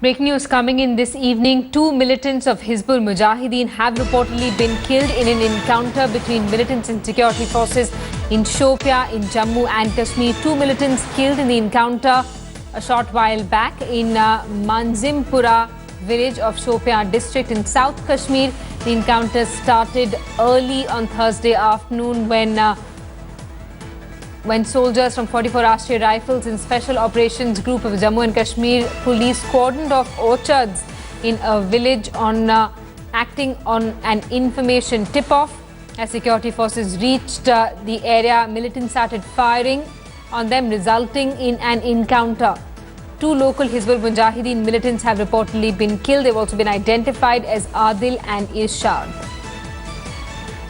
Breaking news coming in this evening. Two militants of Hizbul Mujahideen have reportedly been killed in an encounter between militants and security forces in Shopian in Jammu and Kashmir. Two militants killed in the encounter a short while back in Manzimpura village of Shopian district in South Kashmir. The encounter started early on Thursday afternoon when soldiers from 44 Rashtriya Rifles and Special Operations Group of Jammu and Kashmir police cordoned off orchards in a village acting on an information tip-off. As security forces reached the area, militants started firing on them, resulting in an encounter. Two local Hizbul Mujahideen militants have reportedly been killed. They've also been identified as Adil and Irshad.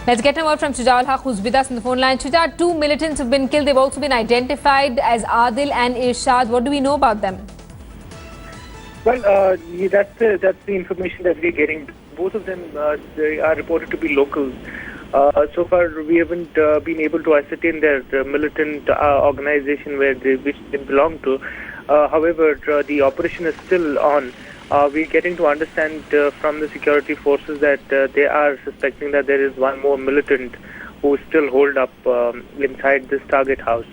Let's get a word from Shuja Haq, who's with us on the phone line. Shuja, two militants have been killed. They've also been identified as Adil and Irshad. What do we know about them? Well, that's the information that we're getting. Both of them they are reported to be locals. So far, we haven't been able to ascertain their militant organization which they belong to. However, the operation is still on. We're getting to understand from the security forces that they are suspecting that there is one more militant who is still holed up inside this target house.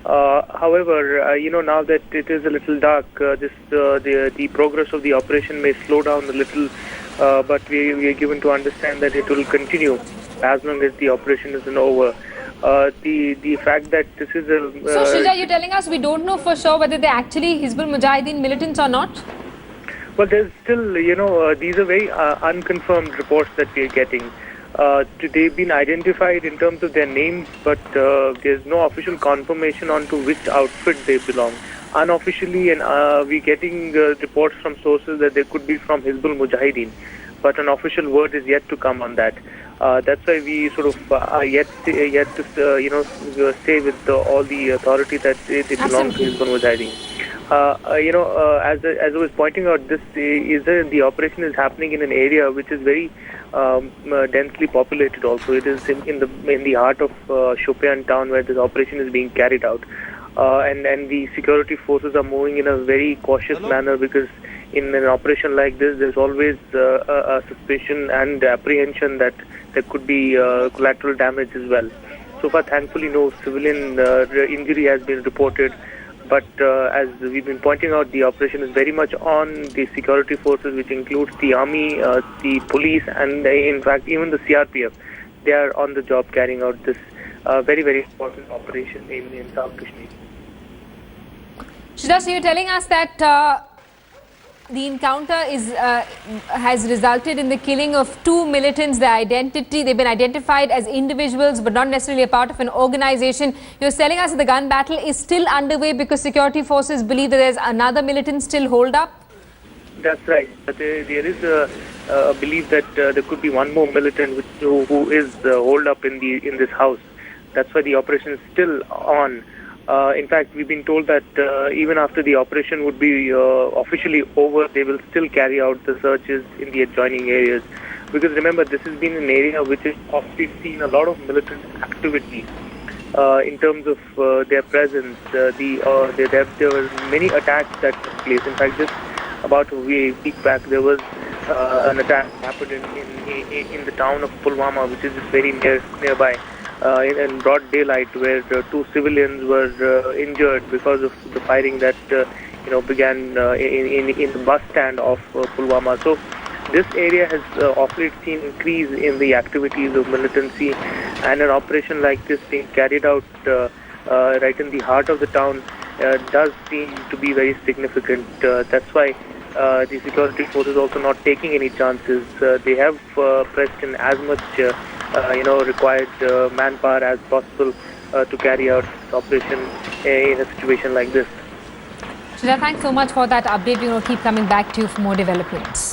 However, now that it is a little dark, the progress of the operation may slow down a little, but we are given to understand that it will continue as long as the operation isn't over. The fact that this is a... So, Shuja, you're telling us we don't know for sure whether they're actually Hizbul Mujahideen militants or not? Well, there's still, these are very unconfirmed reports that we are getting. They've been identified in terms of their names, but there's no official confirmation onto which outfit they belong. Unofficially, and we're getting reports from sources that they could be from Hizbul Mujahideen, but an official word is yet to come on that. That's why we sort of are yet to say with all the authority that they belong to Hizbul Mujahideen. As I was pointing out, the operation is happening in an area which is very densely populated. Also, it is in the heart of Shopian town where this operation is being carried out, and the security forces are moving in a very cautious manner, because in an operation like this, there's always a suspicion and apprehension that there could be collateral damage as well. So far, thankfully, no civilian injury has been reported. But as we've been pointing out, the operation is very much on. The security forces, which includes the army, the police, and in fact even the CRPF, they are on the job carrying out this very, very important operation in South Kashmir. Shuja, so you're telling us that the encounter has resulted in the killing of two militants. They've been identified as individuals, but not necessarily a part of an organization. You're telling us that the gun battle is still underway because security forces believe that there's another militant still holed up? That's right. There is a belief that there could be one more militant who is holed up in this house. That's why the operation is still on. In fact, we've been told that even after the operation would be officially over, they will still carry out the searches in the adjoining areas. Because remember, this has been an area which has often seen a lot of militant activity in terms of their presence. There were many attacks that took place. In fact, just about a week back, there was an attack happened in the town of Pulwama, which is just very nearby. In broad daylight, where two civilians were injured because of the firing that began in the bus stand of Pulwama. So this area has of late seen increase in the activities of militancy, and an operation like this being carried out right in the heart of the town does seem to be very significant. That's why the security forces also not taking any chances. They have pressed in as much required manpower as possible to carry out this operation in a situation like this. Shuja, thanks so much for that update. Keep coming back to you for more developments.